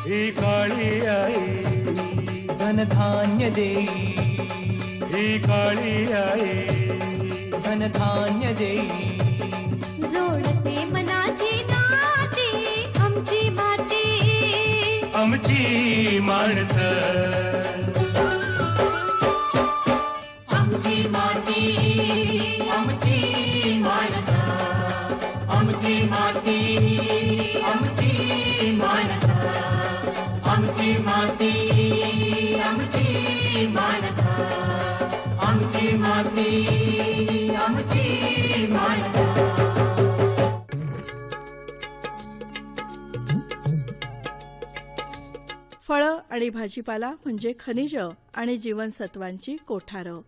ही काळी आई धनधान्य देई, ही काळी आई धनधान्य देई. जोडते मनाची नाती आमची माती, आमची माणसं, आमची माती, आमची माणसं, आमची माती, आमची माणसं, आमची माती, आमची माणसं, आमची माती, आमची माणसं. फळं आणि भाजीपाला म्हणजे खनिज आणि जीवनसत्वांची कोठारं,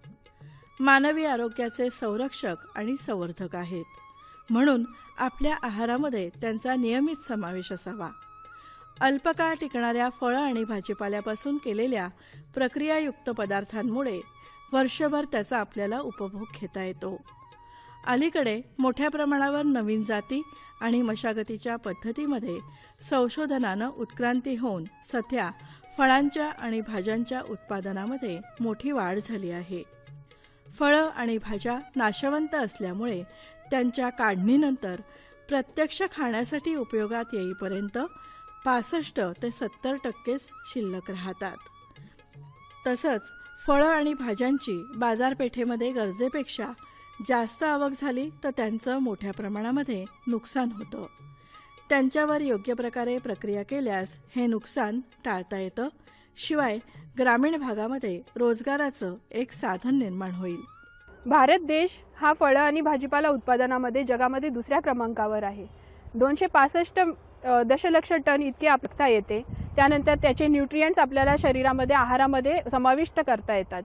मानवी आरोग्याचे संरक्षक आणि संवर्धक आहेत. म्हणून आपल्या आहारामध्ये त्यांचा नियमित समावेश असावा. अल्पकाळ टिकणाऱ्या फळं आणि भाजीपाल्यापासून केलेल्या प्रक्रियायुक्त पदार्थांमुळे वर्षभर त्याचा आपल्याला उपभोग घेता येतो. अलीकडे मोठ्या प्रमाणावर नवीन जाती आणि मशागतीच्या पद्धतीमध्ये संशोधनानं उत्क्रांती होऊन सध्या फळांच्या आणि भाज्यांच्या उत्पादनामध्ये मोठी वाढ झाली आहे. फळं आणि भाज्या नाशवंत असल्यामुळे त्यांच्या काढणीनंतर प्रत्यक्ष खाण्यासाठी उपयोगात येईपर्यंत 65 ते 70% शिल्लक राहतात. तसंच फळं आणि भाज्यांची बाजारपेठेमध्ये गरजेपेक्षा जास्त आवक झाली तर त्यांचं मोठ्या प्रमाणामध्ये नुकसान होतं. त्यांच्यावर योग्य प्रकारे प्रक्रिया केल्यास हे नुकसान टाळता येतं. शिवाय ग्रामीण भागामध्ये रोजगाराचं एक साधन निर्माण होईल. भारत देश हा फळं आणि भाजीपाला उत्पादनामध्ये जगामध्ये दुसऱ्या क्रमांकावर आहे. 265 दशलक्ष टन इतकी आवश्यकता येते. त्यानंतर त्याचे न्यूट्रिएंट्स आपल्याला शरीरामध्ये आहारामध्ये समाविष्ट करता येतात.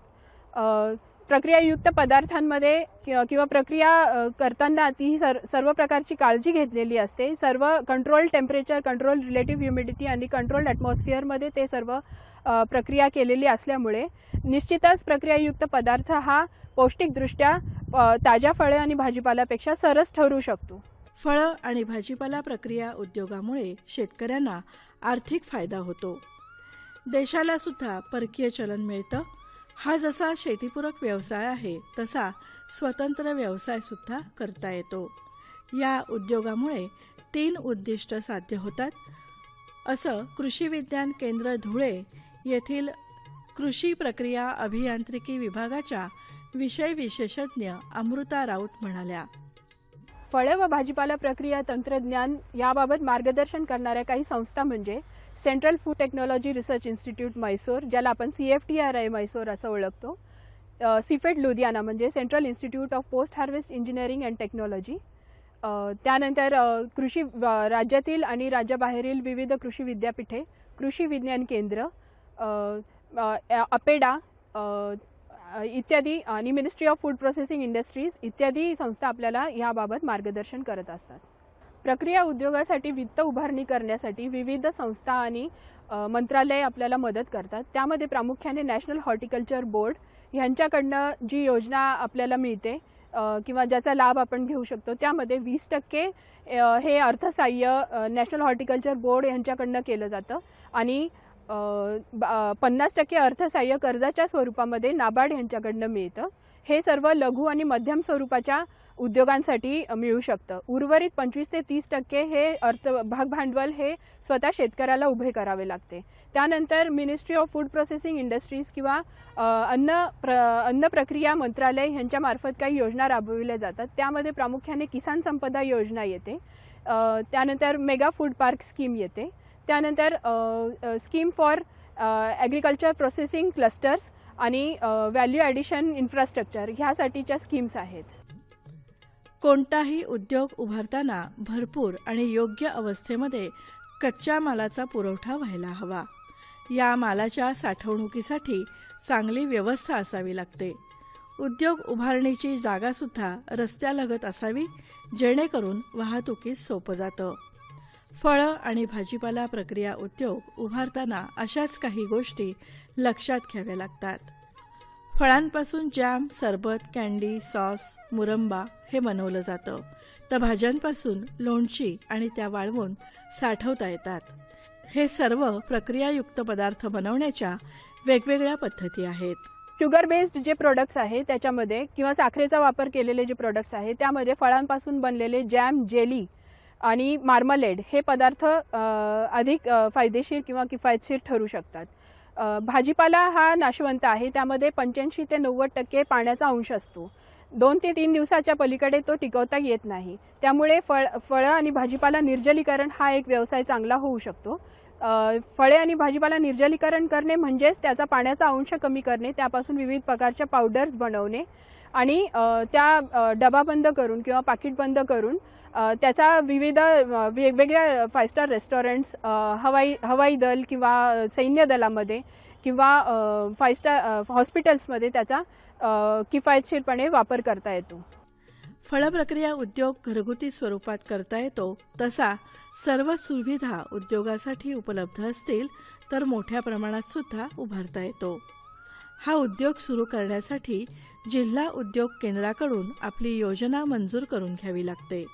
प्रक्रियायुक्त पदार्थांमध्ये किंवा प्रक्रिया करताना ती सर्व प्रकारची काळजी घेतलेली असते. सर्व control temperature, control relative humidity आणि कंट्रोल ॲटमॉस्फिअरमध्ये ते सर्व प्रक्रिया केलेली असल्यामुळे निश्चितच प्रक्रियायुक्त पदार्थ हा पौष्टिकदृष्ट्या ताज्या फळे आणि भाजीपाल्यापेक्षा सरस ठरू शकतो. फळं आणि भाजीपाला प्रक्रिया उद्योगामुळे शेतकऱ्यांना आर्थिक फायदा होतो. देशाला सुद्धा परकीय चलन मिळतं. हा जसा शेतीपूरक व्यवसाय आहे तसा स्वतंत्र व्यवसाय सुद्धा करता येतो. या उद्योगामुळे 3 उद्दिष्ट साध्य होतात, असं कृषी विज्ञान केंद्र धुळे येथील कृषी प्रक्रिया अभियांत्रिकी विभागाच्या विषय विशेषज्ञ अमृता राऊत म्हणाल्या. फळे व भाजीपाला प्रक्रिया तंत्रज्ञान याबाबत मार्गदर्शन करणाऱ्या काही संस्था म्हणजे central food technology research institute Mysore, ज्याला आपण CFTRI मैसूर असं ओळखतो, सिफेट लुधियाना म्हणजे central institute of post harvest engineering and technology, त्यानंतर कृषी राज्यातील आणि राज्याबाहेरील विविध कृषी विद्यापीठे, कृषी विज्ञान केंद्र, अपेडा इत्यादी आणि ministry of food processing industries इत्यादी संस्था आपल्याला याबाबत मार्गदर्शन करत असतात. प्रक्रिया उद्योगासाठी वित्त उभारणी करण्यासाठी विविध संस्था आणि मंत्रालय आपल्याला मदत करतात. त्यामध्ये प्रामुख्याने नॅशनल हॉर्टिकल्चर बोर्ड ह्यांच्याकडनं जी योजना आपल्याला मिळते किंवा ज्याचा लाभ आपण घेऊ शकतो, त्यामध्ये 20% हे अर्थसहाय्य नॅशनल हॉर्टिकल्चर बोर्ड यांच्याकडनं केलं जातं आणि 50% अर्थसहाय्य कर्जाच्या स्वरूपामध्ये नाबार्ड यांच्याकडनं मिळतं. हे सर्व लघु आणि मध्यम स्वरूपाच्या उद्योगांसाठी मिळू शकतं. उर्वरित 25 ते 30% हे भागभांडवल हे स्वतः शेतकऱ्याला उभे करावे लागते. त्यानंतर ministry of food processing industries किंवा अन्न प्रक्रिया मंत्रालय यांच्यामार्फत काही योजना राबविल्या जातात. त्यामध्ये प्रामुख्याने किसान संपदा योजना येते, त्यानंतर मेगा फूड पार्क स्कीम येते, त्यानंतर scheme for agriculture processing clusters आणि व्हॅल्यू ॲडिशन इन्फ्रास्ट्रक्चर ह्यासाठीच्या स्कीम्स आहेत. कोणताही उद्योग उभारताना भरपूर आणि योग्य अवस्थेमध्ये कच्च्या मालाचा पुरवठा व्हायला हवा. या मालाच्या साठवणुकीसाठी चांगली व्यवस्था असावी लागते. उद्योग उभारणीची जागासुद्धा रस्त्यालगत असावी, जेणेकरून वाहतुकीस सोपं जातं. फळं आणि भाजीपाला प्रक्रिया उद्योग उभारताना अशाच काही गोष्टी लक्षात घ्याव्या लागतात. फळांपासून जॅम, सरबत, कँडी, सॉस, मुरंबा हे बनवलं जातं, तर भाज्यांपासून लोणची आणि त्या वाळवून साठवता येतात. हे सर्व प्रक्रियायुक्त पदार्थ बनवण्याच्या वेगवेगळ्या पद्धती आहेत. शुगर बेस्ड जे प्रोडक्ट्स आहे त्याच्यामध्ये किंवा साखरेचा वापर केलेले जे प्रोडक्ट्स आहे त्यामध्ये फळांपासून बनलेले जॅम, जेली आणि मार्मलेड हे पदार्थ अधिक फायदेशीर किंवा किफायतशीर ठरू शकतात. भाजीपाला हा नाशवंत आहे, त्यामध्ये 85 ते 90% पाण्याचा अंश असतो. 2 ते 3 दिवसाच्या पलीकडे तो टिकवता येत नाही. त्यामुळे फळं आणि भाजीपाला निर्जलीकरण हा एक व्यवसाय चांगला होऊ शकतो. फळे आणि भाजीपाला निर्जलीकरण करणे म्हणजेच त्याचा पाण्याचा अंश कमी करणे, त्यापासून विविध प्रकारच्या पावडर्स बनवणे आणि त्या डबा बंद करून किंवा पाकिट बंद करून त्याचा विविध वेगवेगळ्या 5 स्टार रेस्टॉरंट्स, हवाई दल किंवा सैन्य दलामध्ये किंवा 5 स्टार हॉस्पिटल्समध्ये त्याचा किफायतशीरपणे वापर करता येतो. फळप्रक्रिया उद्योग घरगुती स्वरूपात करता येतो, तसा सर्व सुविधा उद्योगासाठी उपलब्ध असतील तर मोठ्या प्रमाणात सुद्धा उभारता येतो. हा उद्योग सुरू करण्यासाठी जिल्हा उद्योग केंद्राकडून आपली योजना मंजूर करून घ्यावी लागते.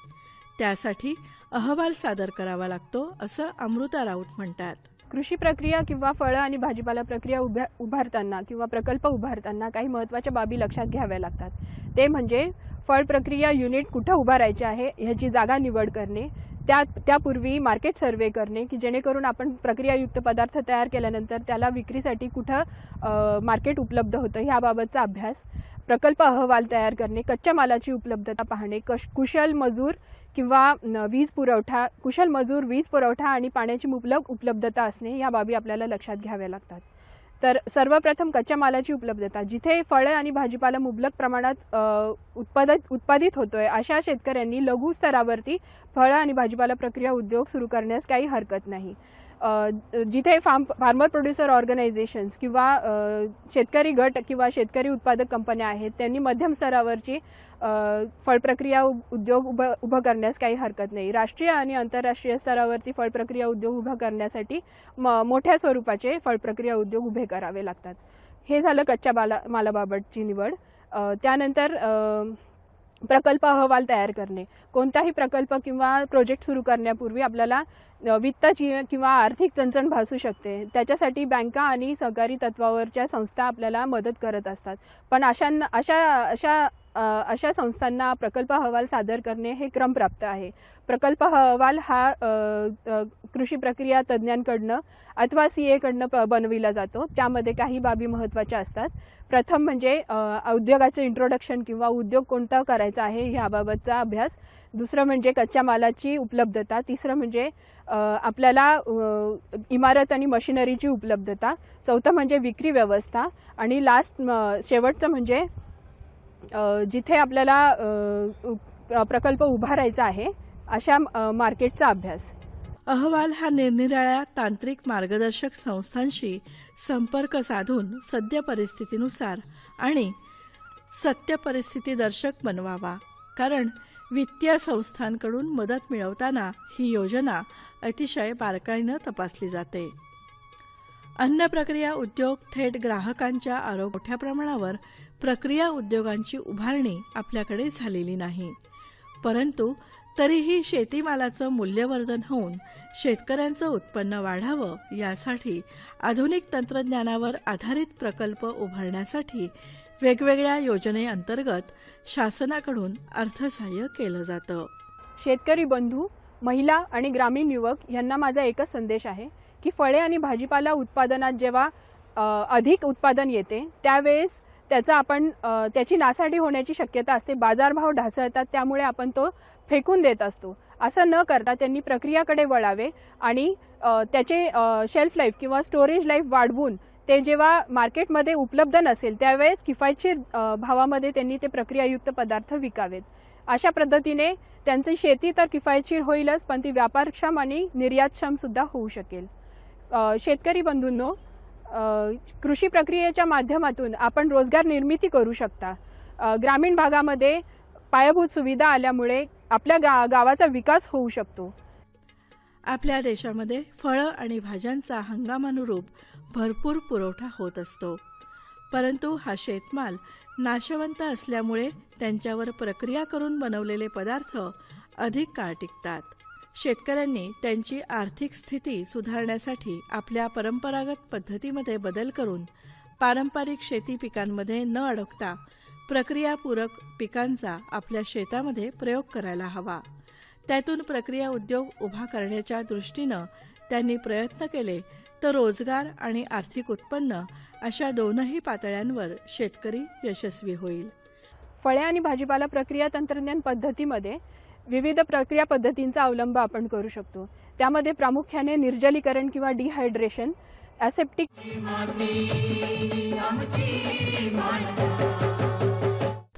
त्यासाठी अहवाल सादर करावा लागतो, असं अमृता राऊत म्हणतात. कृषी प्रक्रिया किंवा फळं आणि भाजीपाला प्रक्रिया उभारताना किंवा प्रकल्प उभारताना काही महत्त्वाच्या बाबी लक्षात घ्याव्या लागतात. ते म्हणजे फळ प्रक्रिया युनिट कुठं उभारायचे आहे ह्याची जागा निवड करणे, त्यापूर्वी मार्केट सर्वे करणे की जेणेकरून आपण प्रक्रियायुक्त पदार्थ तयार केल्यानंतर त्याला विक्रीसाठी कुठं मार्केट उपलब्ध होतं ह्याबाबतचा अभ्यास, प्रकल्प अहवाल तयार करणे, कच्च्या मालाची उपलब्धता पाहणे, कुशल मजूर वीज पुरवठा आणि पाण्याची मुबलक उपलब्धता असणे या बाबी आपल्याला लक्षात घ्याव्या लागतात. तर सर्वप्रथम कच्च्या मालाची उपलब्धता. जिथे फळे आणि भाजीपाला मुबलक प्रमाणात उत्पादित होतोय अशा शेतकऱ्यांनी लघु स्तरावरती फळं आणि भाजीपाला प्रक्रिया उद्योग सुरू करण्यास काही हरकत नाही. जिथे फार्मर प्रोड्युसर ऑर्गनायझेशन्स किंवा शेतकरी गट किंवा शेतकरी उत्पादक कंपन्या आहेत त्यांनी मध्यम स्तरावरची फळ प्रक्रिया उद्योग उभं करण्यास काही हरकत नाही. राष्ट्रीय आणि आंतरराष्ट्रीय स्तरावरती फळ प्रक्रिया उद्योग उभा करण्यासाठी मोठ्या स्वरूपाचे फळ प्रक्रिया उद्योग उभे करावे लागतात. हे झालं कच्च्या मालाबाबतची निवड. त्यानंतर प्रकल्प अहवाल तयार करणे. कोणताही प्रकल्प किंवा प्रोजेक्ट सुरू करण्यापूर्वी आपल्याला वित्ताची किंवा आर्थिक चणचण भासू शकते. त्याच्यासाठी बँका आणि सहकारी तत्वावरच्या संस्था आपल्याला मदत करत असतात. पण अशा संस्थांना प्रकल्प अहवाल सादर करणे हे क्रमप्राप्त आहे. प्रकल्प अहवाल हा कृषी प्रक्रिया तज्ज्ञांकडनं अथवा CA कडनं बनविला जातो. त्यामध्ये काही बाबी महत्त्वाच्या असतात. प्रथम म्हणजे उद्योगाचं इंट्रोडक्शन किंवा उद्योग कोणता करायचा आहे ह्याबाबतचा अभ्यास. दुसरं म्हणजे कच्च्या मालाची उपलब्धता. तिसरं म्हणजे आपल्याला इमारत आणि मशिनरीची उपलब्धता. चौथं म्हणजे विक्री व्यवस्था. आणि शेवटचं म्हणजे जिथे आपल्याला प्रकल्प उभारायचा आहे अशा मार्केटचा अभ्यास. अहवाल हा निरनिराळ्या तांत्रिक मार्गदर्शक संस्थांशी संपर्क साधून सद्य परिस्थितीनुसार आणि सत्य परिस्थितीदर्शक बनवावा. कारण वित्तीय संस्थांकडून मदत मिळवताना ही योजना अतिशय बारकाईनं तपासली जाते. अन्न प्रक्रिया उद्योग थेट ग्राहकांच्या मोठ्या प्रमाणावर प्रक्रिया उद्योगांची उभारणी आपल्याकडे झालेली नाही. परंतु तरीही शेतीमालाचं मूल्यवर्धन होऊन शेतकऱ्यांचं उत्पन्न वाढावं यासाठी आधुनिक तंत्रज्ञानावर आधारित प्रकल्प उभारण्यासाठी वेगवेगळ्या योजनेअंतर्गत शासनाकडून अर्थसहाय्य केलं जातं. शेतकरी बंधू, महिला आणि ग्रामीण युवक यांना माझा एकच संदेश आहे की फळे आणि भाजीपाला उत्पादनात जेव्हा अधिक उत्पादन येते त्यावेळेस त्याची नासाडी होण्याची शक्यता असते. बाजारभाव ढासळतात, त्यामुळे आपण तो फेकून देत असतो. असं न करता त्यांनी प्रक्रियाकडे वळावे आणि त्याचे शेल्फ लाईफ किंवा स्टोरेज लाईफ वाढवून ते जेव्हा मार्केटमध्ये उपलब्ध नसेल त्यावेळेस किफायतशीर भावामध्ये त्यांनी ते प्रक्रियायुक्त पदार्थ विकावेत. अशा पद्धतीने त्यांची शेती तर किफायतशीर होईलच, पण ती व्यापारक्षम आणि निर्यातक्षम सुद्धा होऊ शकेल. शेतकरी बंधूंनो, कृषी प्रक्रियेच्या माध्यमातून आपण रोजगार निर्मिती करू शकता. ग्रामीण भागामध्ये पायाभूत सुविधा आल्यामुळे आपल्या गावाचा विकास होऊ शकतो. आपल्या देशामध्ये फळं आणि भाज्यांचा हंगामानुरूप भरपूर पुरवठा होत असतो. परंतु हा शेतमाल नाशवंत असल्यामुळे त्यांच्यावर प्रक्रिया करून बनवलेले पदार्थ अधिक काळ टिकतात. शेतकऱ्यांनी त्यांची आर्थिक स्थिती सुधारण्यासाठी आपल्या परंपरागत पद्धतीमध्ये बदल करून पारंपरिक शेती पिकांमध्ये न अडकता प्रक्रियापूरक पिकांचा आपल्या शेतामध्ये प्रयोग करायला हवा. त्यातून प्रक्रिया उद्योग उभा करण्याच्या दृष्टीनं त्यांनी प्रयत्न केले तर रोजगार आणि आर्थिक उत्पन्न अशा दोनही पातळ्यांवर शेतकरी यशस्वी होईल. फळे आणि भाजीपाला प्रक्रिया तंत्रज्ञान पद्धतीमध्ये विविध प्रक्रिया पद्धतींचा अवलंब आपण करू शकतो. त्यामध्ये प्रामुख्याने निर्जलीकरण किंवा डिहायड्रेशन, ॲसेप्टिक,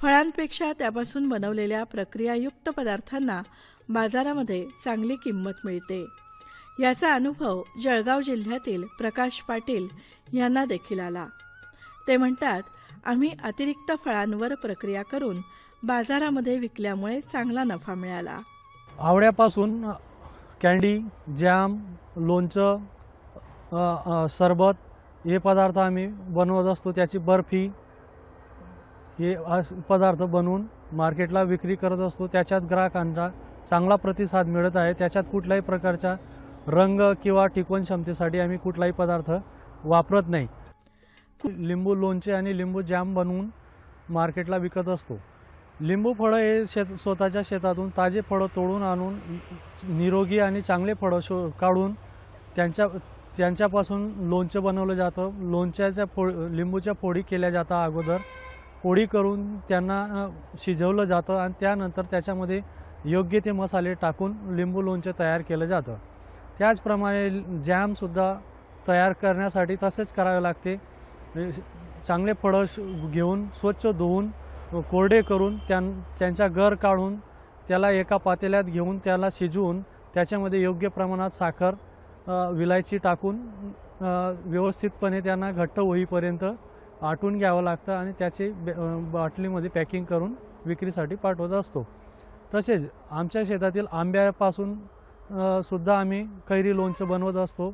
फळांपेक्षा त्यापासून बनवलेल्या प्रक्रियायुक्त पदार्थांना बाजारामध्ये चांगली किंमत मिळते. याचा अनुभव जळगाव जिल्ह्यातील प्रकाश पाटील यांना देखील आला. ते म्हणतात, आम्ही अतिरिक्त फळांवर प्रक्रिया करून बाजारामध्ये विकल्यामुळे चांगला नफा मिळाला. आवळ्यापासून कँडी, जॅम, लोणचं, सरबत हे पदार्थ आम्ही बनवत असतो. त्याची बर्फी हे पदार्थ बनवून मार्केटला विक्री करत असतो. त्याच्यात ग्राहकांचा चांगला प्रतिसाद मिळत आहे. त्याच्यात कुठल्याही प्रकारचा रंग किंवा टिकवण क्षमतेसाठी आम्ही कुठलाही पदार्थ वापरत नाही. लिंबू लोणचे आणि लिंबू जॅम बनवून मार्केटला विकत असतो. लिंबू फळं हे स्वतःच्या शेतातून ताजे फळं तोडून आणून निरोगी आणि चांगले फळं काढून त्यांच्यापासून लोणचं बनवलं जातं. लोणच्याच्या लिंबूच्या फोडी केल्या जातात. अगोदर फोडी करून त्यांना शिजवलं जातं आणि त्यानंतर त्याच्यामध्ये योग्य ते मसाले टाकून लिंबू लोणचं तयार केलं जातं. त्याचप्रमाणे जॅमसुद्धा तयार करण्यासाठी तसेच करावे लागते. चांगले फळं घेऊन स्वच्छ धुवून कोरडे करून त्यांचा गर काढून त्याला एका पातेल्यात घेऊन त्याला शिजवून त्याच्यामध्ये योग्य प्रमाणात साखर, विलायची टाकून व्यवस्थितपणे त्यांना घट्ट होईपर्यंत आटून घ्यावं लागतं आणि त्याचे बाटलीमध्ये पॅकिंग करून विक्रीसाठी पाठवत असतो. तसेच आमच्या शेतातील आंब्यापासून सुद्धा आम्ही कैरी लोणचं बनवत असतो.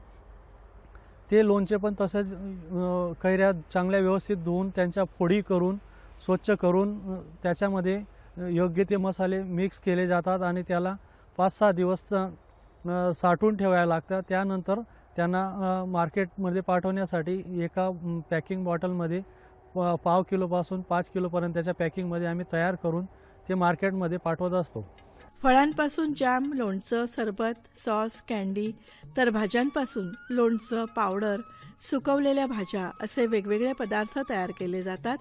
ते लोणचे पण तसेच कैऱ्या चांगल्या व्यवस्थित धुवून त्यांच्या फोडी करून स्वच्छ करून त्याच्यामध्ये योग्य ते मसाले मिक्स केले जातात आणि त्याला 5-6 दिवस साठवून ठेवायला लागतात. त्यानंतर त्यांना मार्केटमध्ये पाठवण्यासाठी एका पॅकिंग बॉटलमध्ये पाव किलोपासून 5 किलोपर्यंतच्या पॅकिंगमध्ये आम्ही तयार करून ते मार्केटमध्ये पाठवत असतो. फळांपासून जॅम, लोणचं, सरबत, सॉस, कँडी, तर भाज्यांपासून लोणचं, पावडर, सुकवलेल्या भाज्या असे वेगवेगळे पदार्थ तयार केले जातात.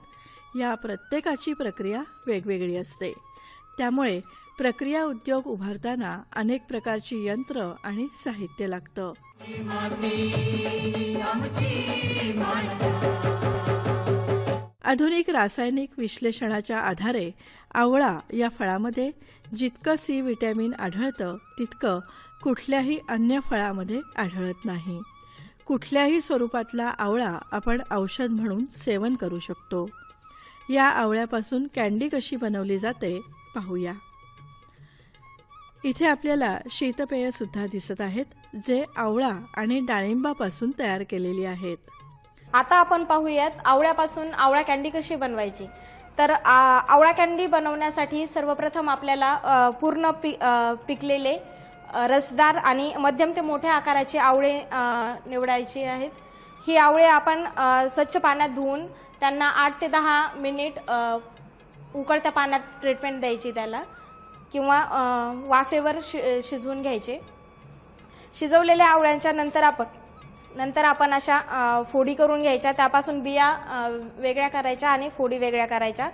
या प्रत्येकाची प्रक्रिया वेगवेगळी असते. त्यामुळे प्रक्रिया उद्योग उभारताना अनेक प्रकारची यंत्र आणि साहित्य लागतं. आधुनिक रासायनिक विश्लेषणाच्या आधारे आवळा या फळामध्ये जितकं सी व्हिटॅमिन आढळतं तितकं कुठल्याही अन्य फळामध्ये आढळत नाही. कुठल्याही स्वरूपातला आवळा आपण औषध म्हणून सेवन करू शकतो. या आवळ्यापासून कँडी कशी बनवली जाते पाहूया. इथे आपल्याला शीतपेय सुद्धा दिसत आहेत, जे आवळा आणि डाळिंबापासून तयार केलेली आहेत. आता आपण पाहूयात आवळ्यापासून आवळा कँडी कशी बनवायची. तर आवळा कँडी बनवण्यासाठी सर्वप्रथम आपल्याला पूर्ण पिकलेले रसदार आणि मध्यम ते मोठ्या आकाराचे आवळे निवडायचे आहेत. ही आवळे आपण स्वच्छ पाण्यात धुवून त्यांना 8 ते 10 मिनिट उकळत्या पाण्यात ट्रीटमेंट द्यायची त्याला, किंवा वाफेवर शिजवून घ्यायचे. शिजवलेल्या आवळ्यांच्या नंतर आपण अशा फोडी करून घ्यायच्या. त्यापासून बिया वेगळ्या करायच्या आणि फोडी वेगळ्या करायच्या.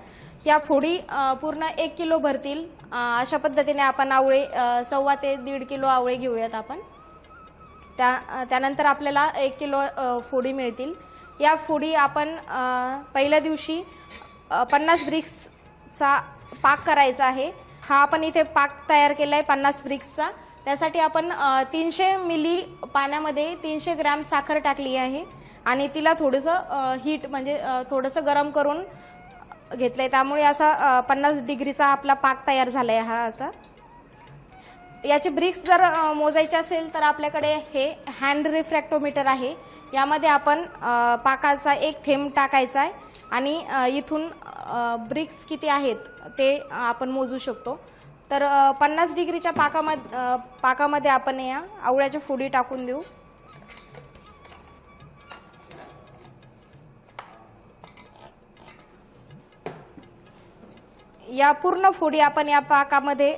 या फोडी पूर्ण 1 किलो भरतील अशा पद्धतीने आपण आवळे 1.25 ते 1.5 किलो आवळे घेऊयात आपण. त्यानंतर आपल्याला 1 किलो फोडी मिळतील. या फोडी आपण पहिल्या दिवशी 50 ब्रिक्सचा पाक करायचा आहे. हा आपण इथे पाक तयार केला आहे 50 ब्रिक्सचा. त्यासाठी आपण 300 मिली पाण्यामध्ये 300 ग्रॅम साखर टाकली आहे आणि तिला थोडंसं हीट म्हणजे थोडंसं गरम करून घेतलं आहे. त्यामुळे असा 50 डिग्रीचा आपला पाक तयार झाला आहे हा असा. याचे ब्रिक्स जर मोजायचे असेल तर आपल्याकडे हे हँड रिफ्रॅक्टोमीटर आहे. यामध्ये आपण पाकाचा 1 थेंब टाकायचा आहे. आणि इथून ब्रिक्स किती आहेत ते आपण मोजू शकतो. तर 50 डिग्रीच्या पाकामध्ये आपण या आवळ्याच्या फोडी टाकून देऊ. या पूर्ण फोडी आपण या पाकामध्ये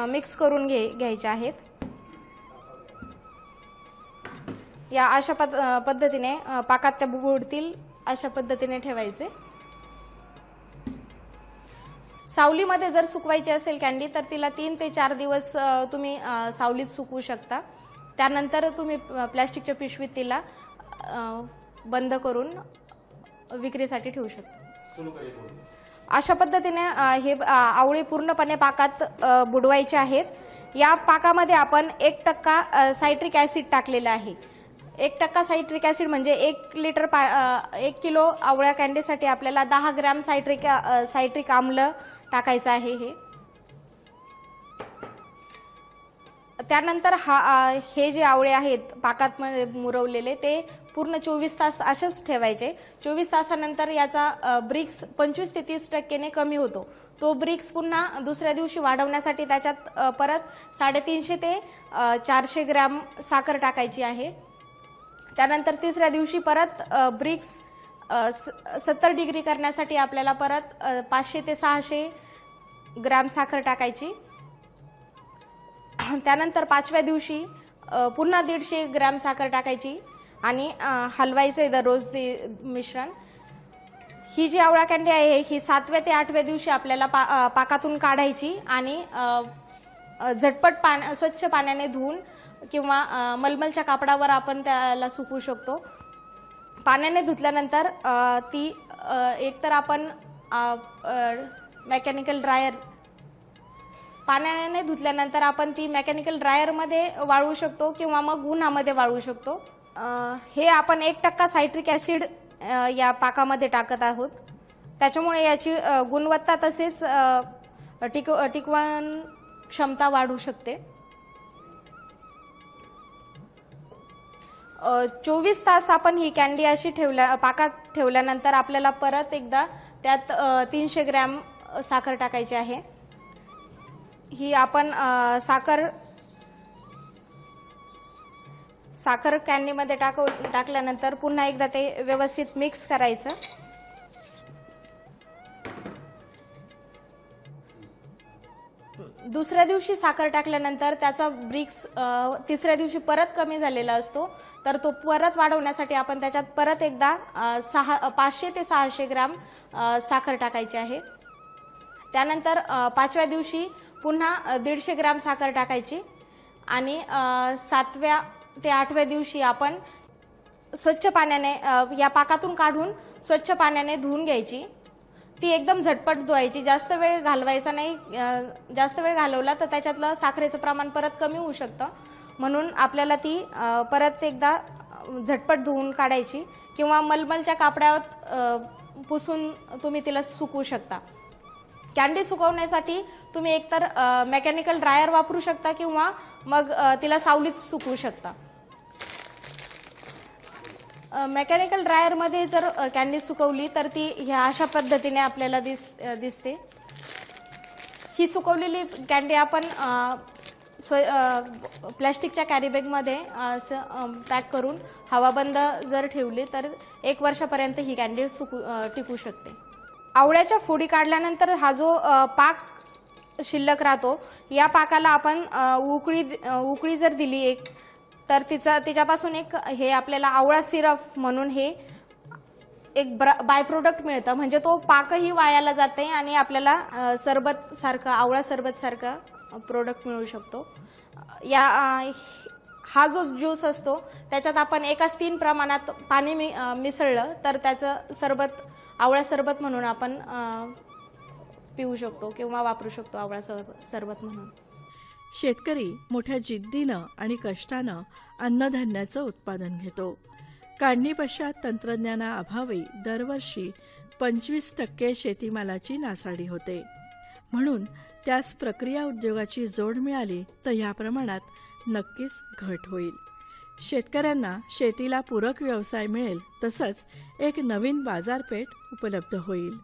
मिक्स करून घ्यायच्या आहेत. या अशा पद्धतीने पाकात त्या बुडतील अशा पद्धतीने ठेवायचे. सावलीमध्ये जर सुकवायची असेल कॅन्डी तर तिला 3 ते 4 दिवस तुम्ही सावलीत सुकवू शकता. त्यानंतर तुम्ही प्लॅस्टिकच्या पिशवीत तिला बंद करून विक्रीसाठी ठेवू शकता. अशा पद्धतीने हे आवळे पूर्णपणे पाकात बुडवायचे आहेत. या पाकामध्ये आपण 1% सायट्रिक ॲसिड टाकलेलं आहे. 1% सायट्रिक ॲसिड म्हणजे 1 किलो आवळ्या कॅन्डीसाठी आपल्याला 10 ग्रॅम सायट्रिक आम्ल टाकायचं आहे. त्यानंतर हे जे आवळे आहेत पाकात मुरवलेले ते पूर्ण 24 तास असेच ठेवायचे. 24 तासानंतर याचा ब्रिक्स 25 ते 30% कमी होतो. तो ब्रिक्स पुन्हा दुसऱ्या दिवशी वाढवण्यासाठी त्याच्यात परत 350 ते 400 ग्रॅम साखर टाकायची आहे. त्यानंतर तिसऱ्या दिवशी परत ब्रिक्स 70 डिग्री करण्यासाठी आपल्याला परत 500 ते 600 ग्रॅम साखर टाकायची. त्यानंतर 5व्या दिवशी पुन्हा 150 ग्रॅम साखर टाकायची आणि हलवायचे दररोज ते मिश्रण. ही जी आवळा कॅन्डी आहे ही 7व्या ते 8व्या दिवशी आपल्याला पाकातून काढायची आणि झटपट स्वच्छ पाण्याने धुवून किंवा मलमलच्या कापडावर आपण त्याला सुकवू शकतो. पाण्याने धुतल्यानंतर ती एकतर आपण मेकॅनिकल ड्रायर पाण्याने धुतल्यानंतर आपण ती मेकॅनिकल ड्रायरमध्ये वाळवू शकतो किंवा मग उन्हामध्ये वाळवू शकतो. हे आपण 1% सायट्रिक ॲसिड या पाकामध्ये टाकत आहोत. त्याच्यामुळे याची गुणवत्ता तसेच टिकवण क्षमता वाढू शकते. 24 तास आपण ही कॅन्डी अशी पाकात ठेवल्यानंतर आपल्याला परत एकदा त्यात 300 ग्रॅम साखर टाकायची आहे. ही आपण साखर कॅन्डीमध्ये टाकल्यानंतर पुन्हा एकदा ते व्यवस्थित मिक्स करायचं. दुसऱ्या दिवशी साखर टाकल्यानंतर त्याचा ब्रिक्स तिसऱ्या दिवशी परत कमी झालेला असतो. तर तो परत वाढवण्यासाठी आपण त्याच्यात परत एकदा 500 ते 600 ग्रॅम साखर टाकायची आहे. त्यानंतर 5व्या दिवशी पुन्हा 150 ग्रॅम साखर टाकायची आणि 7व्या ते 8व्या दिवशी आपण स्वच्छ पाण्याने या पाकातून काढून स्वच्छ पाण्याने धुवून घ्यायची. ती एकदम झटपट धुवायची. जास्त वेळ घालवायचा नाही. जास्त वेळ घालवला तर त्याच्यातलं साखरेचं प्रमाण परत कमी होऊ शकतं. म्हणून आपल्याला ती परत एकदा झटपट धुवून काढायची किंवा मलमलच्या कापडावर पुसून तुम्ही तिला सुकवू शकता. कॅन्डी सुकवण्यासाठी तुम्ही एकतर मेकॅनिकल ड्रायर वापरू शकता किंवा मग तिला सावलीत सुकवू शकता. मेकॅनिकल ड्रायरमध्ये जर कॅन्डी सुकवली तर ती ह्या अशा पद्धतीने आपल्याला दिसते. ही सुकवलेली कॅन्डी आपण प्लॅस्टिकच्या कॅरीबॅगमध्ये पॅक करून हवाबंद जर ठेवली तर 1 वर्षापर्यंत ही कॅन्डी टिकू शकते. आवळ्याच्या फोडी काढल्यानंतर हा जो पाक शिल्लक राहतो या पाकाला आपण उकळी जर दिली एक तर तिच्यापासून हे आपल्याला आवळा सिरप म्हणून हे एक बाय प्रोडक्ट मिळतं. म्हणजे तो पाकही वायाला जाते आणि आपल्याला सरबत सारखं आवळा सरबत सारखं प्रोडक्ट मिळू शकतो. हा जो ज्यूस असतो त्याच्यात आपण 1:3 प्रमाणात पाणी मिसळलं तर त्याचं सरबत आवळा सरबत म्हणून आपण पिऊ शकतो किंवा वापरू शकतो आवळा सरबत म्हणून. शेतकरी मोठ्या जिद्दीनं आणि कष्टानं अन्नधान्याचं उत्पादन घेतो. काढणीपश्चात तंत्रज्ञानाअभावी दरवर्षी 25% शेतीमालाची नासाडी होते. म्हणून त्यास प्रक्रिया उद्योगाची जोड मिळाली तर या प्रमाणात नक्कीच घट होईल. शेतकऱ्यांना शेतीला पूरक व्यवसाय मिळेल, तसंच एक नवीन बाजारपेठ उपलब्ध होईल.